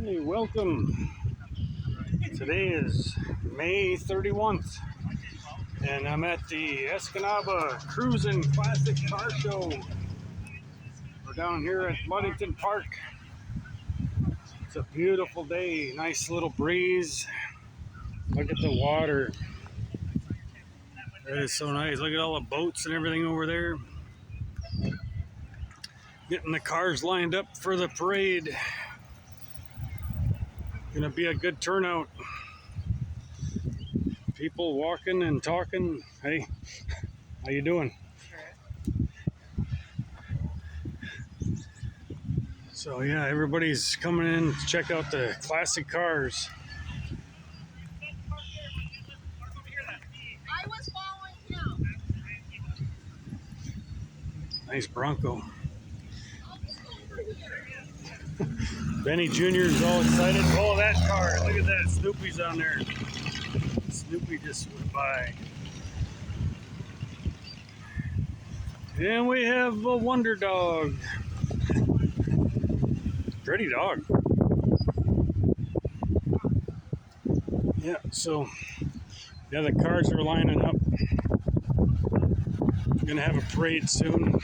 Hey, welcome. Today is May 31st, and I'm at the Escanaba Krusin Classic Car Show. We're down here at Ludington Park. It's a beautiful day, nice little breeze. Look at the water. That is so nice. Look at all the boats and everything over there. Getting the cars lined up for the parade. Gonna be a good turnout. People walking and talking. Hey, how you doing? So yeah, everybody's coming in to check out the classic cars. I was following him. Nice Bronco. Benny Jr. is all excited. Oh, that car. Look at that. Snoopy's on there. Snoopy just went by. And we have a Wonder Dog. Pretty dog. Yeah, so yeah, the cars are lining up. We're gonna have a parade soon.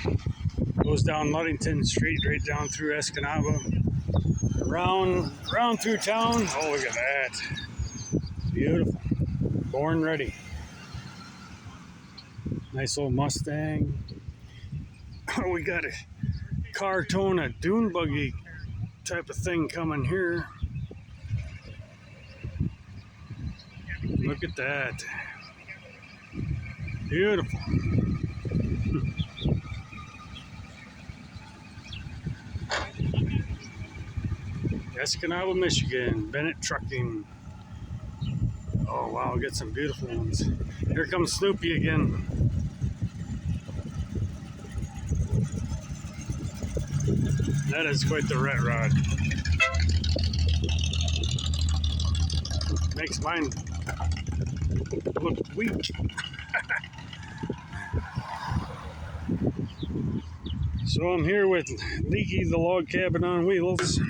Goes down Ludington Street, right down through Escanaba, around through town. Oh, look at that! Beautiful. Born ready. Nice old Mustang. Oh, we got a car towing a dune buggy type of thing coming here. Look at that. Beautiful. Escanaba, Michigan. Bennett Trucking. Oh, wow. Got some beautiful ones. Here comes Snoopy again. That is quite the rat rod. Makes mine look weak. So I'm here with Leaky the log cabin on wheels.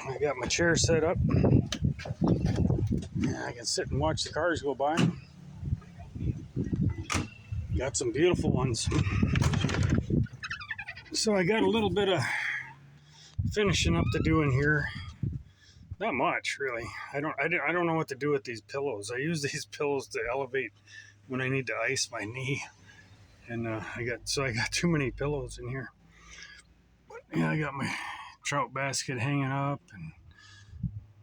I got my chair set up. I can sit and watch the cars go by. Got some beautiful ones. So I got a little bit of finishing up to do in here. Not much, really. I don't know what to do with these pillows. I use these pillows to elevate when I need to ice my knee, and I got too many pillows in here. But yeah, I got my trout basket hanging up, and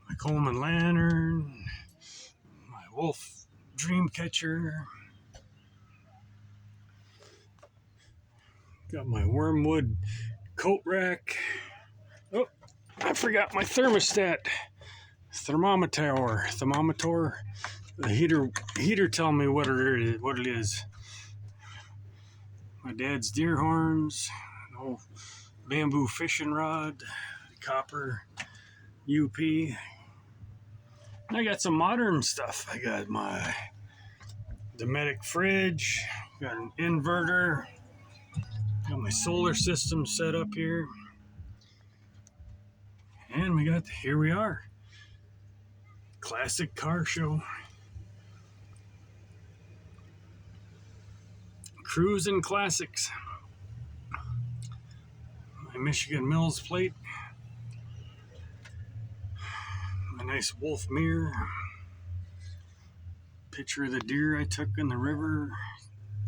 my Coleman lantern, my wolf dream catcher. Got my wormwood coat rack. Oh, I forgot my thermostat. Thermometer. The heater telling me what it is. My dad's deer horns, an old bamboo fishing rod, copper UP. And I got some modern stuff. I got my Dometic fridge, got an inverter, got my solar system set up here. And here we are. Classic car show. Krusin Classics. My Michigan Mills plate. My nice wolf mirror. Picture of the deer I took in the river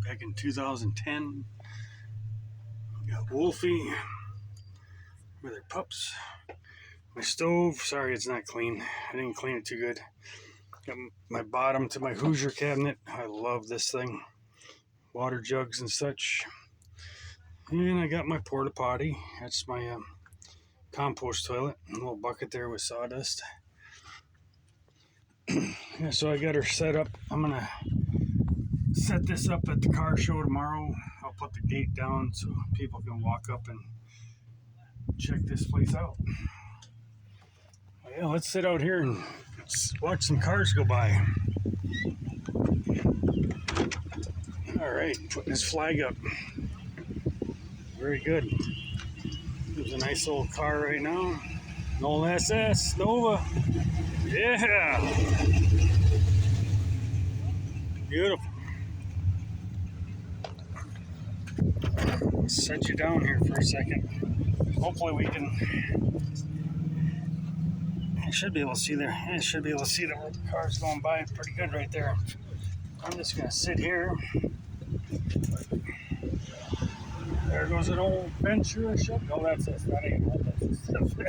back in 2010. Got Wolfie with her pups. My stove, sorry it's not clean. I didn't clean it too good. Got my bottom to my Hoosier cabinet. I love this thing. Water jugs and such. And I got my porta potty. That's my compost toilet. A little bucket there with sawdust. Yeah, so I got her set up. I'm gonna set this up at the car show tomorrow. I'll put the gate down so people can walk up and check this place out. Yeah, let's sit out here and watch some cars go by. All right, putting this flag up. Very good. There's a nice old car right now. Old SS Nova. Yeah. Beautiful. Set you down here for a second. Hopefully we can. I should be able to see there. I should be able to see the cars going by pretty good right there. I'm just gonna sit here. There goes an old Ventura ship. No, that's us. That ain't one.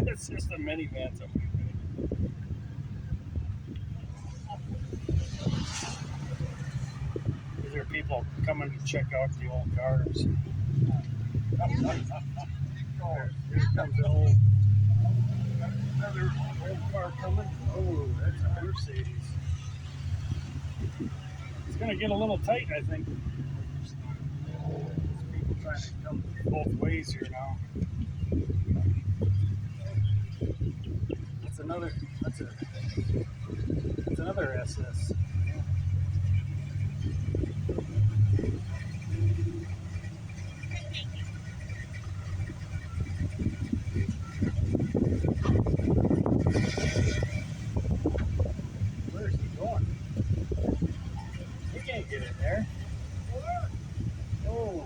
That's just a minivan. These are people coming to check out the old cars. Here comes the old, another old car coming. Oh, that's a Mercedes. It's gonna get a little tight, I think. People trying to come both ways here now. That's another. That's another SS. Where's he going? He can't get in there. Oh.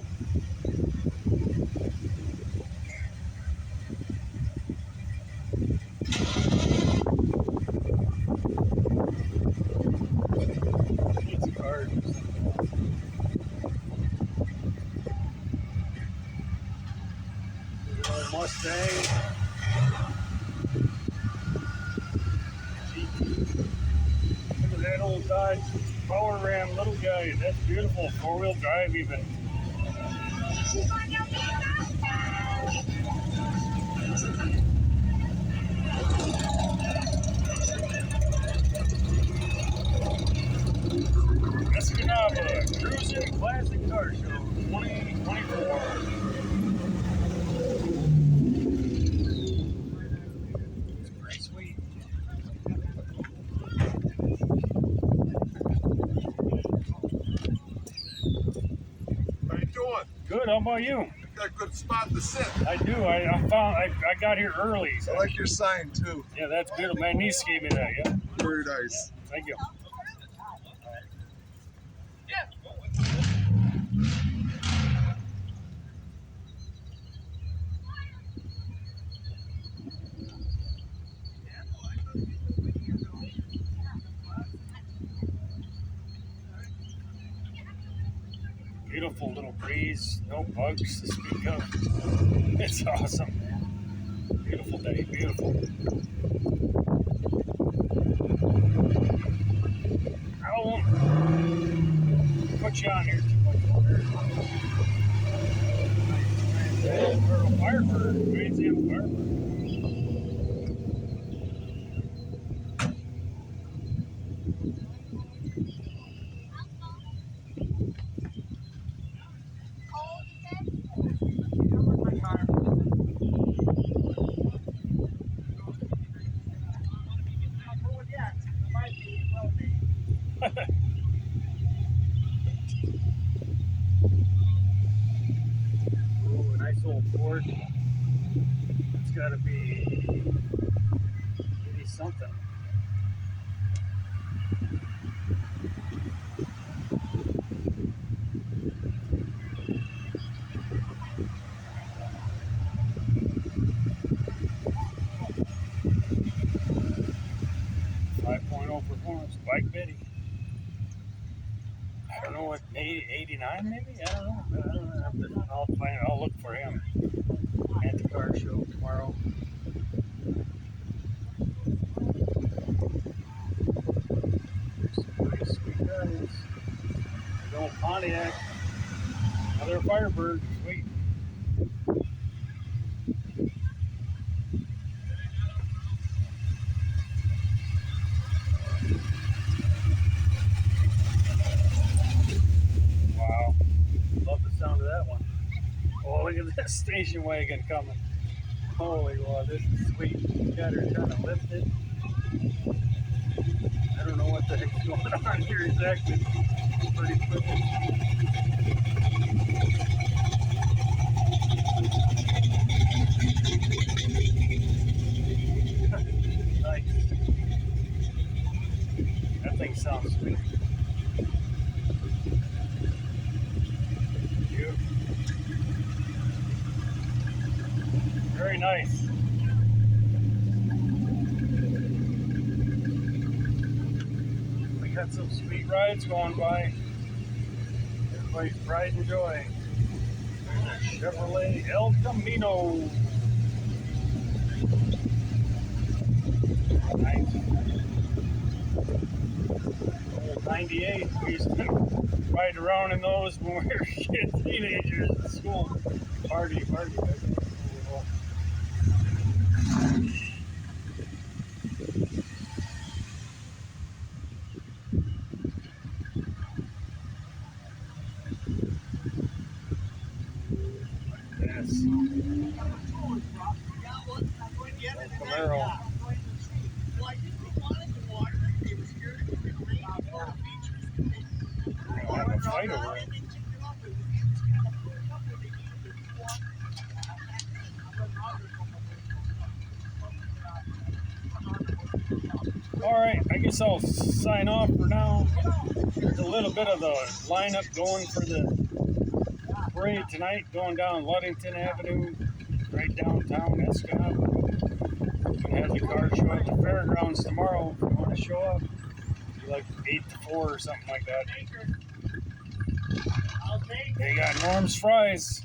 It's cars. There's an old Mustang. Look at that old Dodge Power Ram little guy. That's beautiful. Four-wheel drive even. Escanaba, Krusin Classic Car Show 2024. It's pretty sweet. How you doing? Good, how about you? Got a good spot to sit. I do. I got here early. So. I like your sign too. Yeah, that's beautiful. My niece gave me that, yeah. Very nice. Thank you. Beautiful little breeze, no bugs to speak of. It's awesome, man. Beautiful day, beautiful. I don't want to put you on here too much longer. Firebird, Grand Sam Firebird. Ooh, a nice old Ford. It's got to be 80 something. Performance, Bike Betty. I don't know what, 89 maybe? I don't know. I'll look for him at the car show tomorrow. There's some pretty sweet guys. The old Pontiac. Another Firebird. Sweet. Wow. Love the sound of that one. Oh, look at that station wagon coming. Holy wow, this is sweet. Got her kind of lifted. I don't know what the heck's going on here exactly. It's pretty crooked. thing sounds sweet. Beautiful. Very nice. We got some sweet rides going by. Everybody's pride and joy. There's a Chevrolet El Camino. Nice. Old 98. We used to ride around in those when we were teenagers at school. Party. Yes. Camaro. We'll have a fight over it. Alright, I guess I'll sign off for now. There's a little bit of the lineup going for the parade tonight, going down Ludington Avenue, right downtown Escanaba. We're going to have the car show at the fairgrounds tomorrow if you want to show up. It'll be like 8 to 4 or something like that. They got Norm's Fries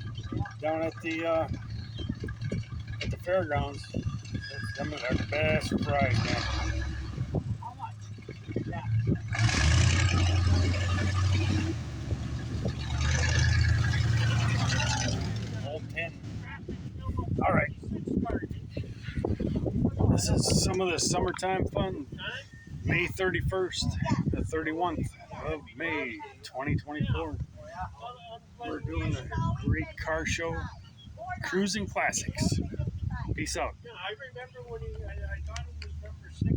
down at the fairgrounds. Them are the best fries, man. Old 10. All right. This is some of the summertime fun. May 31st, the 31st of May, 2024. We're doing a great car show, Krusin Classics. Peace out. I remember when I thought it was number 6.